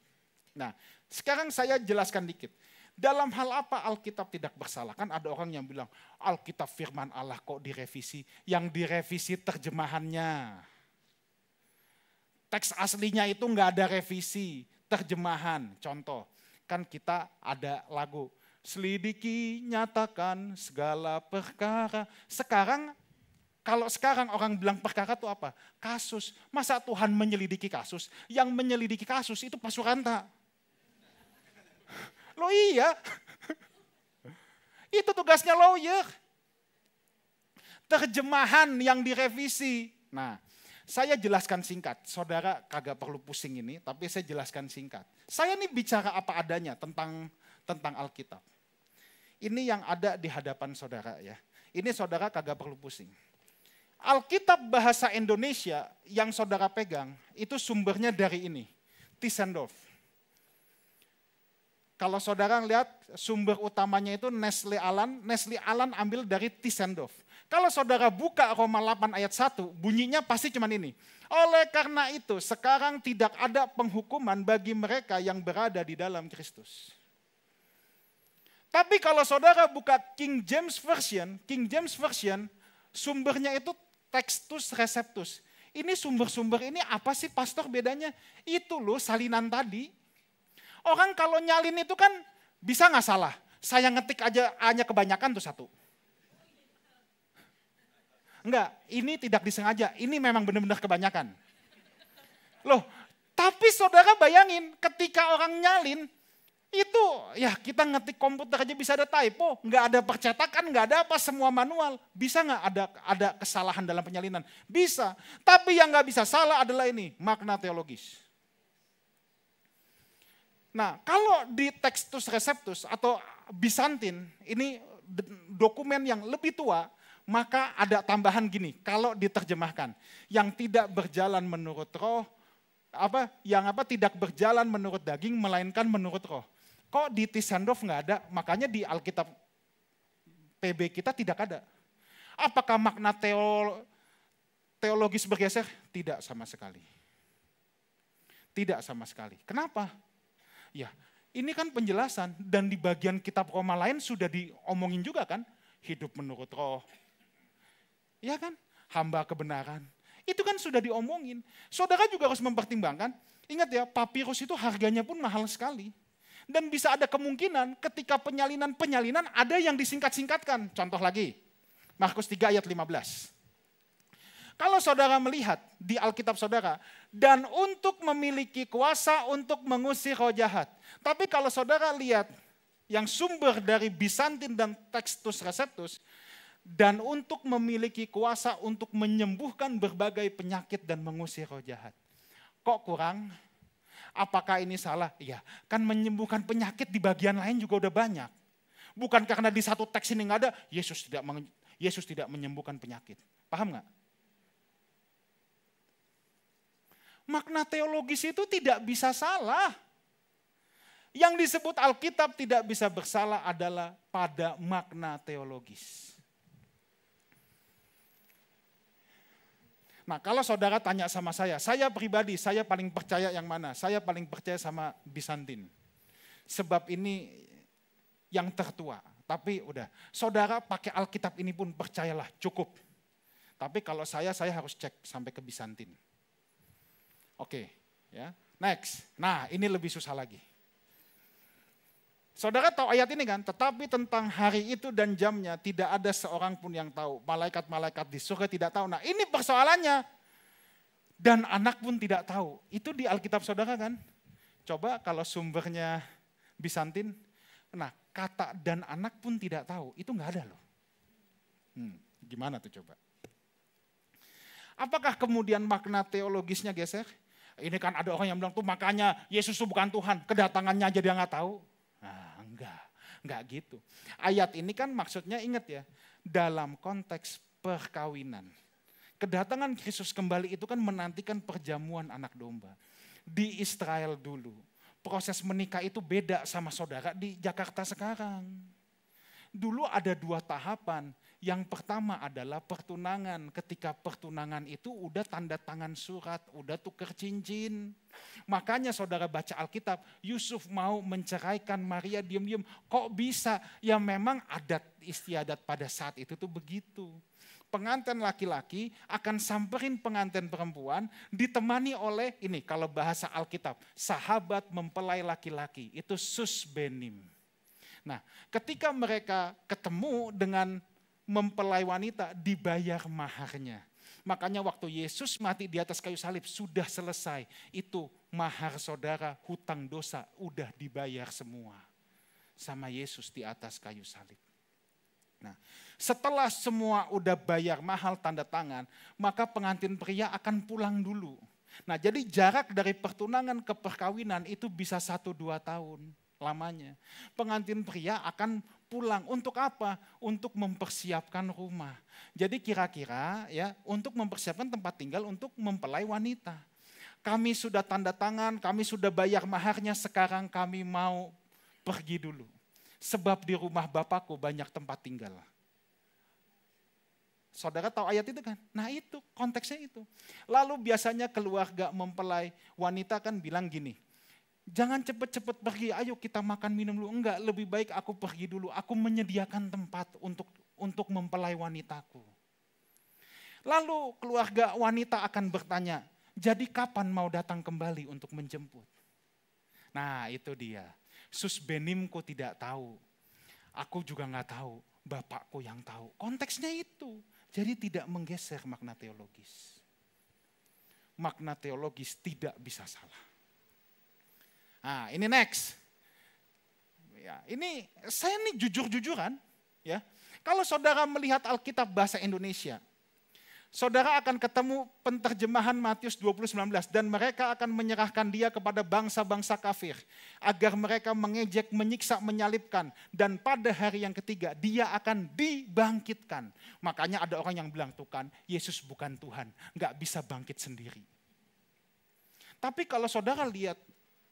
[SPEAKER 2] Nah, sekarang saya jelaskan dikit. Dalam hal apa Alkitab tidak bersalah? Kan ada orang yang bilang, Alkitab firman Allah kok direvisi. Yang direvisi terjemahannya. Teks aslinya itu nggak ada revisi, terjemahan. Contoh, kan kita ada lagu, selidiki, nyatakan segala perkara. Kalau sekarang orang bilang perkara itu apa? Kasus. Masa Tuhan menyelidiki kasus? Yang menyelidiki kasus itu Pasuranta. Loh iya, itu tugasnya lawyer. Terjemahan yang direvisi. Nah, saya jelaskan singkat. Saudara kagak perlu pusing ini, tapi saya jelaskan singkat. Saya ini bicara apa adanya tentang Alkitab. Ini yang ada di hadapan saudara ya. Ini saudara kagak perlu pusing. Alkitab bahasa Indonesia yang saudara pegang, itu sumbernya dari ini, Tischendorf. Kalau saudara lihat sumber utamanya itu Nestle Aland ambil dari Tischendorf. Kalau saudara buka Roma 8 ayat 1, bunyinya pasti cuman ini. Oleh karena itu sekarang tidak ada penghukuman bagi mereka yang berada di dalam Kristus. Tapi kalau saudara buka King James Version, sumbernya itu Textus Receptus. Ini sumber-sumber ini apa sih pastor bedanya? Itu loh salinan tadi. Orang kalau nyalin itu kan bisa nggak salah? Saya ngetik aja A-nya kebanyakan tuh 1. Enggak, ini tidak disengaja. Ini memang benar-benar kebanyakan. Loh, tapi saudara bayangin ketika orang nyalin, itu ya kita ngetik komputer aja bisa ada typo. Nggak ada percetakan, nggak ada apa, semua manual. Bisa nggak ada kesalahan dalam penyalinan? Bisa. Tapi yang nggak bisa salah adalah ini, makna teologis. Nah, kalau di Textus Receptus atau Bizantin, ini dokumen yang lebih tua, maka ada tambahan gini, kalau diterjemahkan, yang tidak berjalan menurut roh, tidak berjalan menurut daging, melainkan menurut roh. Kok di Tisandov nggak ada, makanya di Alkitab PB kita tidak ada. Apakah makna teologis bergeser? Tidak sama sekali. Tidak sama sekali. Kenapa? Ya, ini kan penjelasan, dan di bagian kitab Roma lain sudah diomongin juga kan, hidup menurut roh. Ya kan, hamba kebenaran. Itu kan sudah diomongin. Saudara juga harus mempertimbangkan, ingat ya, papirus itu harganya pun mahal sekali. Dan bisa ada kemungkinan ketika penyalinan ada yang disingkat-singkatkan. Contoh lagi, Markus 3 ayat 15. Kalau saudara melihat di Alkitab saudara, dan untuk memiliki kuasa untuk mengusir roh jahat. Tapi kalau saudara lihat yang sumber dari Bizantin dan Textus Receptus, dan untuk memiliki kuasa untuk menyembuhkan berbagai penyakit dan mengusir roh jahat. Kok kurang? Apakah ini salah? Ya, kan menyembuhkan penyakit di bagian lain juga udah banyak. Bukan karena di satu teks ini nggak ada, Yesus tidak menyembuhkan penyakit. Paham nggak? Makna teologis itu tidak bisa salah. Yang disebut Alkitab tidak bisa bersalah adalah pada makna teologis. Nah, kalau saudara tanya sama saya pribadi, saya paling percaya yang mana? Saya paling percaya sama Bizantin. Sebab ini yang tertua. Tapi udah, saudara pakai Alkitab ini pun percayalah, cukup. Tapi kalau saya harus cek sampai ke Bizantin. Oke, ya. Next. Nah, ini lebih susah lagi. Saudara tahu ayat ini kan? Tetapi tentang hari itu dan jamnya tidak ada seorang pun yang tahu. Malaikat-malaikat di surga tidak tahu. Nah, ini persoalannya. Dan anak pun tidak tahu. Itu di Alkitab saudara kan? Coba kalau sumbernya Bizantin. Nah, kata dan anak pun tidak tahu. Itu nggak ada loh. Gimana tuh coba? Apakah kemudian makna teologisnya geser? Ini kan ada orang yang bilang tuh makanya Yesus itu bukan Tuhan. Kedatangannya aja dia nggak tahu. Nah, enggak gitu. Ayat ini kan maksudnya ingat ya, dalam konteks perkawinan. Kedatangan Kristus kembali itu kan menantikan perjamuan anak domba. Di Israel dulu, proses menikah itu beda sama saudara di Jakarta sekarang. Dulu ada 2 tahapan. Yang pertama adalah pertunangan. Ketika pertunangan itu udah tanda tangan surat, udah tuker cincin. Makanya saudara baca Alkitab, Yusuf mau menceraikan Maria diam-diam. Kok bisa? Ya memang adat istiadat pada saat itu tuh begitu. Pengantin laki-laki akan samperin pengantin perempuan ditemani oleh ini kalau bahasa Alkitab, sahabat mempelai laki-laki. Itu susbenim. Nah, ketika mereka ketemu dengan mempelai wanita, dibayar maharnya. Makanya waktu Yesus mati di atas kayu salib, sudah selesai. Itu mahar saudara, hutang dosa, udah dibayar semua. Sama Yesus di atas kayu salib. Nah, setelah semua udah bayar mahal tanda tangan, maka pengantin pria akan pulang dulu. Nah, jadi jarak dari pertunangan ke perkawinan itu bisa 1-2 tahun lamanya. Pengantin pria akan pulang untuk apa? Untuk mempersiapkan rumah. Jadi kira-kira ya untuk mempersiapkan tempat tinggal untuk mempelai wanita. Kami sudah tanda tangan, kami sudah bayar maharnya, sekarang kami mau pergi dulu. Sebab di rumah Bapakku banyak tempat tinggal. Saudara tahu ayat itu kan? Nah itu konteksnya itu. Lalu biasanya keluarga mempelai wanita kan bilang gini, jangan cepet-cepet pergi, ayo kita makan minum dulu. Enggak, lebih baik aku pergi dulu. Aku menyediakan tempat untuk mempelai wanitaku. Lalu keluarga wanita akan bertanya, jadi kapan mau datang kembali untuk menjemput? Nah itu dia. Sus benimku tidak tahu. Aku juga nggak tahu. Bapakku yang tahu. Konteksnya itu. Jadi tidak menggeser makna teologis. Makna teologis tidak bisa salah. Nah ini next. Ya, ini saya nih jujur-jujuran. Ya. Kalau saudara melihat Alkitab bahasa Indonesia, saudara akan ketemu penterjemahan Matius 20:19 dan mereka akan menyerahkan dia kepada bangsa-bangsa kafir agar mereka mengejek, menyiksa, menyalibkan dan pada hari yang ketiga dia akan dibangkitkan. Makanya ada orang yang bilang tuh kan, Yesus bukan Tuhan, nggak bisa bangkit sendiri. Tapi kalau saudara lihat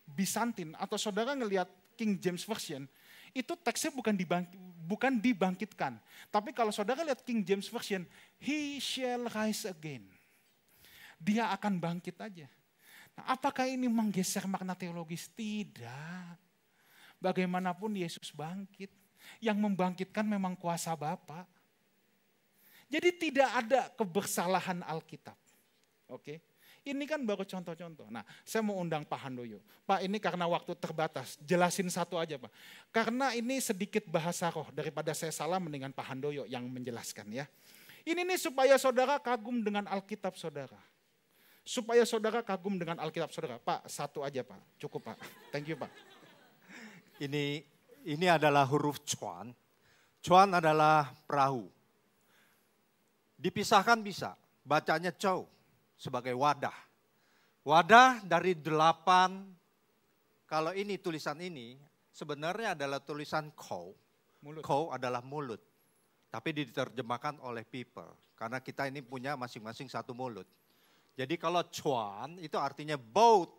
[SPEAKER 2] Bizantin atau saudara ngelihat King James Version, itu teksnya bukan dibangkitkan. Tapi kalau saudara lihat King James Version, he shall rise again. Dia akan bangkit aja. Nah, apakah ini menggeser makna teologis? Tidak. Bagaimanapun Yesus bangkit. Yang membangkitkan memang kuasa Bapa. Jadi tidak ada kebersalahan Alkitab. Oke. Ini kan baru contoh-contoh. Nah, saya mau undang Pak Handoyo. Pak, ini karena waktu terbatas, jelasin satu aja Pak. Karena ini sedikit bahasa roh, daripada saya salah mendingan Pak Handoyo yang menjelaskan ya. Ini nih supaya saudara kagum dengan Alkitab saudara. Supaya saudara kagum dengan Alkitab saudara. Pak, satu aja Pak, cukup Pak. Thank you Pak.
[SPEAKER 3] Ini adalah huruf cuan. Cuan adalah perahu. Dipisahkan bisa, bacanya cow. Sebagai wadah. Wadah dari 8, kalau ini tulisan ini sebenarnya adalah tulisan kou. Kou adalah mulut. Tapi diterjemahkan oleh people. Karena kita ini punya masing-masing satu mulut. Jadi kalau cuan itu artinya boat.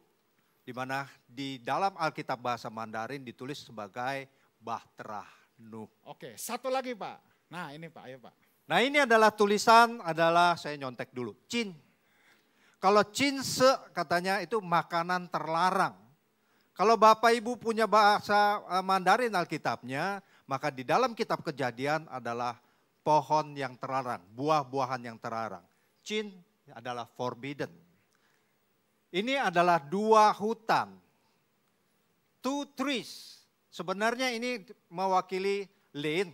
[SPEAKER 3] Di mana di dalam Alkitab bahasa Mandarin ditulis sebagai Bahtera Nuh.
[SPEAKER 2] Oke, satu lagi Pak. Nah ini Pak, ayo Pak.
[SPEAKER 3] Nah ini adalah tulisan, saya nyontek dulu. Cin. Kalau cinse katanya itu makanan terlarang. Kalau Bapak Ibu punya bahasa Mandarin Alkitabnya, maka di dalam kitab Kejadian adalah pohon yang terlarang, buah-buahan yang terlarang. Cin adalah forbidden. Ini adalah 2 hutan. 2 trees. Sebenarnya ini mewakili lin,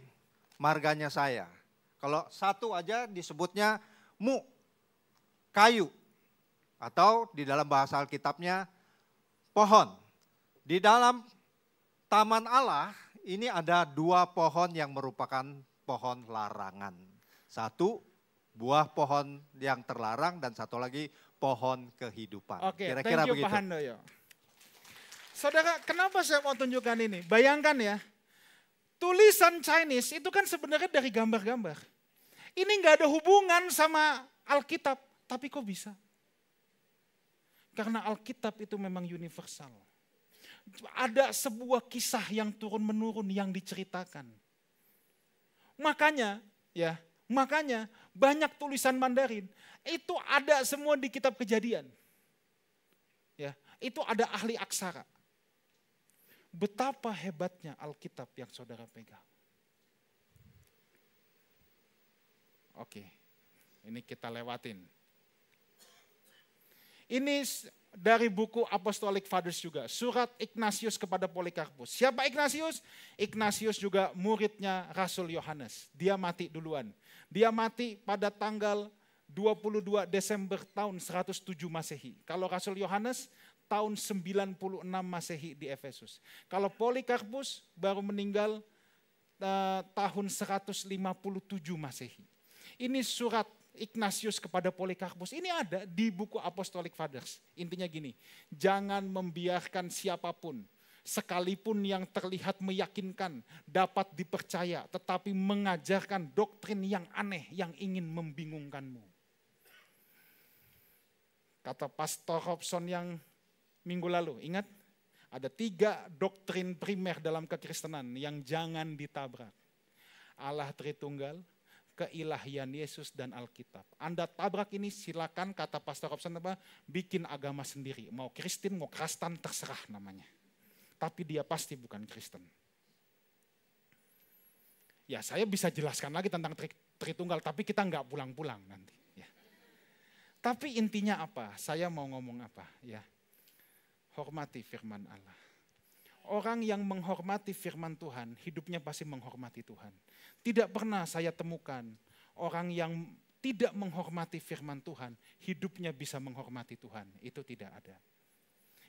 [SPEAKER 3] marganya saya. Kalau satu aja disebutnya mu, kayu. Atau di dalam bahasa Alkitabnya pohon. Di dalam Taman Allah ini ada 2 pohon yang merupakan pohon larangan. Satu buah pohon yang terlarang dan satu lagi pohon kehidupan.
[SPEAKER 2] Oke,
[SPEAKER 3] kira-kira
[SPEAKER 2] thank you
[SPEAKER 3] begitu.
[SPEAKER 2] Pak Handoyo. Saudara, kenapa saya mau tunjukkan ini? Bayangkan ya, tulisan Chinese itu kan sebenarnya dari gambar-gambar. Ini nggak ada hubungan sama Alkitab, tapi kok bisa? Karena Alkitab itu memang universal. Ada sebuah kisah yang turun-menurun yang diceritakan. Makanya banyak tulisan Mandarin itu ada semua di kitab Kejadian. Ya, itu ada ahli aksara. Betapa hebatnya Alkitab yang saudara pegang. Oke, ini kita lewatin. Ini dari buku Apostolic Fathers juga. Surat Ignatius kepada Polikarpus. Siapa Ignatius? Ignatius juga muridnya Rasul Yohanes. Dia mati duluan. Dia mati pada tanggal 22 Desember tahun 107 Masehi. Kalau Rasul Yohanes tahun 96 Masehi di Efesus. Kalau Polikarpus baru meninggal tahun 157 Masehi. Ini surat Ignatius kepada Polikarpus. Ini ada di buku Apostolic Fathers. Intinya gini, jangan membiarkan siapapun, sekalipun yang terlihat meyakinkan, dapat dipercaya, tetapi mengajarkan doktrin yang aneh, yang ingin membingungkanmu. Kata Pastor Robson yang minggu lalu, ingat? Ada 3 doktrin primer dalam kekristenan yang jangan ditabrak. Allah Tritunggal, keilahian Yesus dan Alkitab. Anda tabrak ini silakan, kata Pastor Robson, bikin agama sendiri. Mau Kristen, mau Kristen, terserah namanya. Tapi dia pasti bukan Kristen. Ya saya bisa jelaskan lagi tentang Tritunggal, tapi kita nggak pulang-pulang nanti. Ya. Tapi intinya apa? Saya mau ngomong apa? Ya, hormati firman Allah. Orang yang menghormati firman Tuhan, hidupnya pasti menghormati Tuhan. Tidak pernah saya temukan orang yang tidak menghormati firman Tuhan, hidupnya bisa menghormati Tuhan. Itu tidak ada.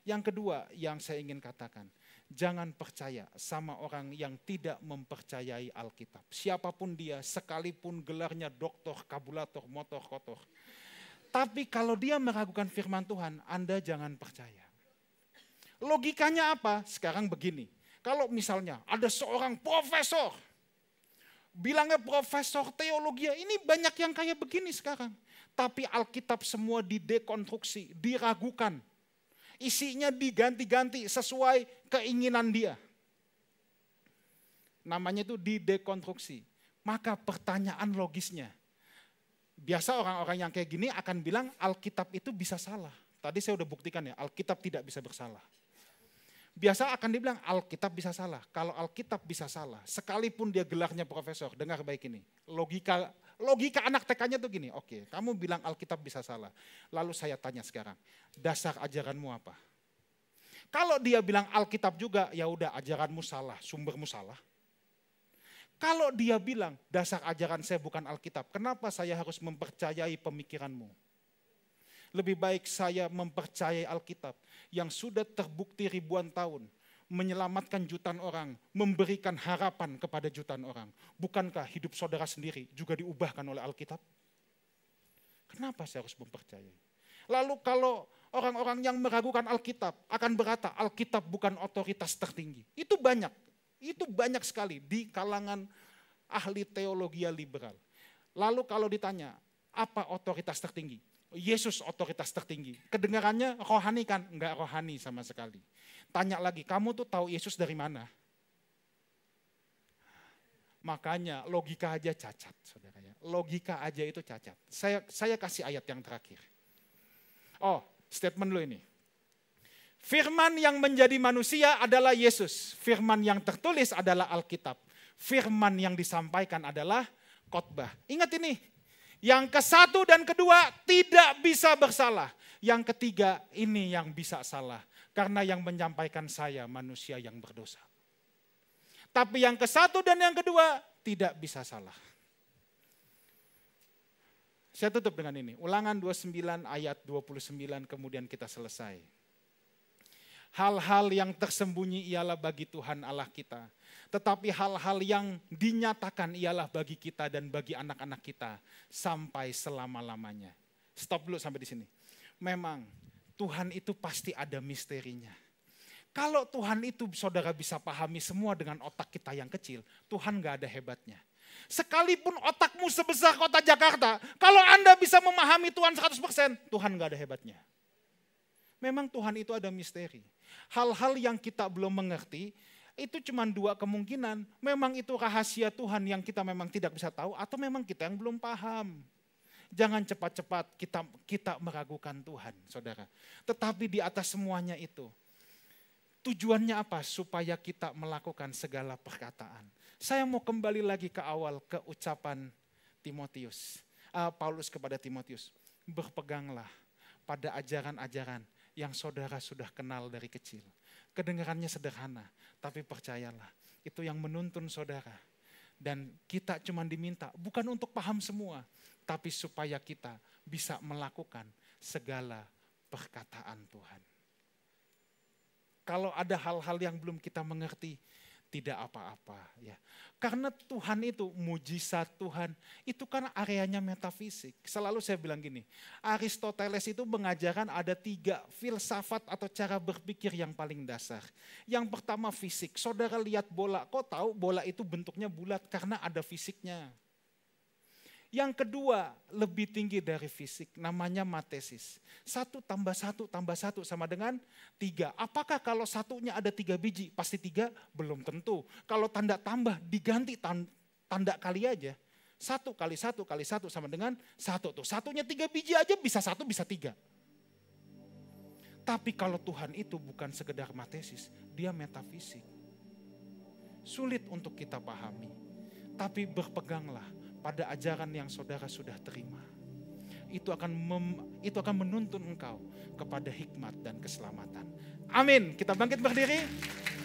[SPEAKER 2] Yang kedua yang saya ingin katakan, jangan percaya sama orang yang tidak mempercayai Alkitab. Siapapun dia, sekalipun gelarnya doktor, kabulator, motor kotor. Tapi kalau dia meragukan firman Tuhan, Anda jangan percaya. Logikanya apa? Sekarang begini, kalau misalnya ada seorang profesor, bilangnya profesor teologi, ini banyak yang kayak begini sekarang. Tapi Alkitab semua didekonstruksi, diragukan. Isinya diganti-ganti sesuai keinginan dia. Namanya itu didekonstruksi. Maka pertanyaan logisnya, biasa orang-orang yang kayak gini akan bilang Alkitab itu bisa salah. Tadi saya udah buktikan ya, Alkitab tidak bisa bersalah. Biasa akan dibilang Alkitab bisa salah. Kalau Alkitab bisa salah, sekalipun dia gelarnya profesor, dengar baik ini. Logika anak TK-nya tuh gini, oke, kamu bilang Alkitab bisa salah. Lalu saya tanya sekarang, dasar ajaranmu apa? Kalau dia bilang Alkitab juga, ya udah ajaranmu salah, sumbermu salah. Kalau dia bilang dasar ajaran saya bukan Alkitab, kenapa saya harus mempercayai pemikiranmu? Lebih baik saya mempercayai Alkitab yang sudah terbukti ribuan tahun, menyelamatkan jutaan orang, memberikan harapan kepada jutaan orang. Bukankah hidup saudara sendiri juga diubahkan oleh Alkitab? Kenapa saya harus mempercayai? Lalu kalau orang-orang yang meragukan Alkitab akan berkata Alkitab bukan otoritas tertinggi. Itu banyak sekali di kalangan ahli teologi liberal. Lalu kalau ditanya apa otoritas tertinggi? Yesus otoritas tertinggi. Kedengarannya rohani kan? Enggak rohani sama sekali. Tanya lagi, kamu tuh tahu Yesus dari mana? Makanya logika aja cacat, saudara ya. Logika aja itu cacat. Saya kasih ayat yang terakhir. Oh, statement dulu ini. Firman yang menjadi manusia adalah Yesus. Firman yang tertulis adalah Alkitab. Firman yang disampaikan adalah khotbah. Ingat ini. Yang ke-1 dan ke-2 tidak bisa bersalah. Yang ketiga ini yang bisa salah. Karena yang menyampaikan saya manusia yang berdosa. Tapi yang ke-1 dan yang ke-2 tidak bisa salah. Saya tutup dengan ini. Ulangan 29 ayat 29 kemudian kita selesai. Hal-hal yang tersembunyi ialah bagi Tuhan Allah kita. Tetapi hal-hal yang dinyatakan ialah bagi kita dan bagi anak-anak kita sampai selama-lamanya. Stop dulu sampai di sini. Memang Tuhan itu pasti ada misterinya. Kalau Tuhan itu saudara bisa pahami semua dengan otak kita yang kecil, Tuhan gak ada hebatnya. Sekalipun otakmu sebesar kota Jakarta, kalau Anda bisa memahami Tuhan 100%, Tuhan gak ada hebatnya. Memang Tuhan itu ada misteri. Hal-hal yang kita belum mengerti, itu cuma 2 kemungkinan. Memang itu rahasia Tuhan yang kita memang tidak bisa tahu atau memang kita yang belum paham. Jangan cepat-cepat kita meragukan Tuhan, saudara. Tetapi di atas semuanya itu, tujuannya apa? Supaya kita melakukan segala perkataan. Saya mau kembali lagi ke awal, ke ucapan Paulus kepada Timotius. Berpeganglah pada ajaran-ajaran yang saudara sudah kenal dari kecil. Kedengarannya sederhana, tapi percayalah, itu yang menuntun saudara. Dan kita cuma diminta, bukan untuk paham semua, tapi supaya kita bisa melakukan segala perkataan Tuhan. Kalau ada hal-hal yang belum kita mengerti, tidak apa-apa ya. Karena Tuhan itu, mujizat Tuhan, itu kan areanya metafisik. Selalu saya bilang gini, Aristoteles itu mengajarkan ada 3 filsafat atau cara berpikir yang paling dasar. Yang pertama fisik, saudara lihat bola, kok tahu bola itu bentuknya bulat? Karena ada fisiknya. Yang kedua, lebih tinggi dari fisik, namanya matesis. 1 tambah 1 tambah 1 sama dengan 3. Apakah kalau satunya ada 3 biji, pasti 3? Belum tentu. Kalau tanda tambah diganti tanda kali aja. 1 kali 1 kali 1 sama dengan 1. Tuh, satunya 3 biji aja bisa 1 bisa 3. Tapi kalau Tuhan itu bukan sekedar matesis, dia metafisik. Sulit untuk kita pahami. Tapi berpeganglah pada ajaran yang saudara sudah terima. Itu akan menuntun engkau kepada hikmat dan keselamatan. Amin. Kita bangkit berdiri.